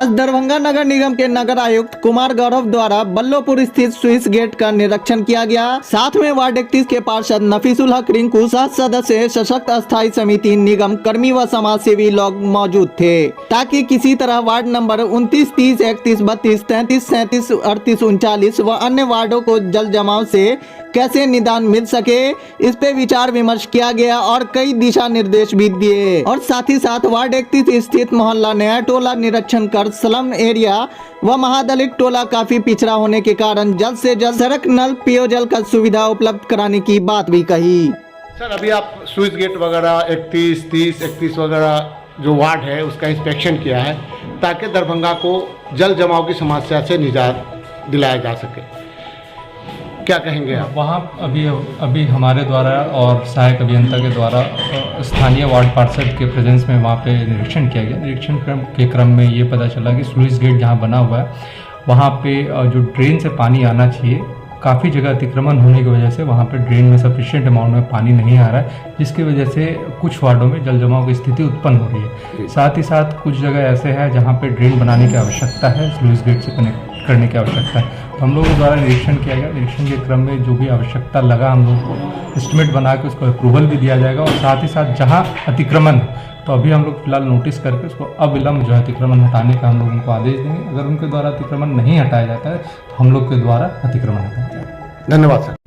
दरभंगा नगर निगम के नगर आयुक्त कुमार गौरव द्वारा बल्लोपुर स्थित स्विस गेट का निरीक्षण किया गया। साथ में वार्ड 31 के पार्षद नफीसुल हक रिंकू, सह सदस्य सशक्त अस्थायी समिति निगम कर्मी व समाज सेवी लोग मौजूद थे, ताकि किसी तरह वार्ड नंबर 29, 30, 31, 32, 33, 37, 38, 39 व अन्य वार्डों को जल जमाव से कैसे निदान मिल सके, इस पे विचार विमर्श किया गया और कई दिशा निर्देश भी दिए। और साथ ही साथ वार्ड 31 स्थित मोहल्ला नया टोला निरीक्षण कर स्लम एरिया व महादलित टोला काफी पिछड़ा होने के कारण जल्द से जल्द सड़क, नल, पेयजल का सुविधा उपलब्ध कराने की बात भी कही। सर, अभी आप स्विच गेट वगैरह 31, 30, 31 वगैरह जो वार्ड है उसका इंस्पेक्शन किया है ताकि दरभंगा को जल जमाव की समस्या से निजात दिलाया जा सके, क्या कहेंगे आप? वहाँ अभी हमारे द्वारा और सहायक अभियंता के द्वारा स्थानीय वार्ड पार्षद के प्रेजेंस में वहाँ पे निरीक्षण किया गया। निरीक्षण के क्रम में ये पता चला कि स्लूइस गेट जहाँ बना हुआ है वहाँ पे जो ड्रेन से पानी आना चाहिए, काफ़ी जगह अतिक्रमण होने की वजह से वहाँ पे ड्रेन में सफिशिएंट अमाउंट में पानी नहीं आ रहा है, जिसकी वजह से कुछ वार्डों में जल जमाव की स्थिति उत्पन्न हो रही है। साथ ही साथ कुछ जगह ऐसे हैं जहाँ पे ड्रेन बनाने की आवश्यकता है, स्लूइस गेट से कनेक्ट करने की आवश्यकता है। तो हम लोगों द्वारा निरीक्षण किया गया। निरीक्षण के क्रम में जो भी आवश्यकता लगा हम लोग को एस्टिमेट बना के उसको अप्रूवल भी दिया जाएगा। और साथ ही साथ जहाँ अतिक्रमण है तो अभी हम लोग फिलहाल नोटिस करके उसको अविलंब जो है अतिक्रमण हटाने का हम लोग उनको आदेश देंगे। अगर उनके द्वारा अतिक्रमण नहीं हटाया जाता है तो हम लोग के द्वारा अतिक्रमण हटाया जाएगा। धन्यवाद सर।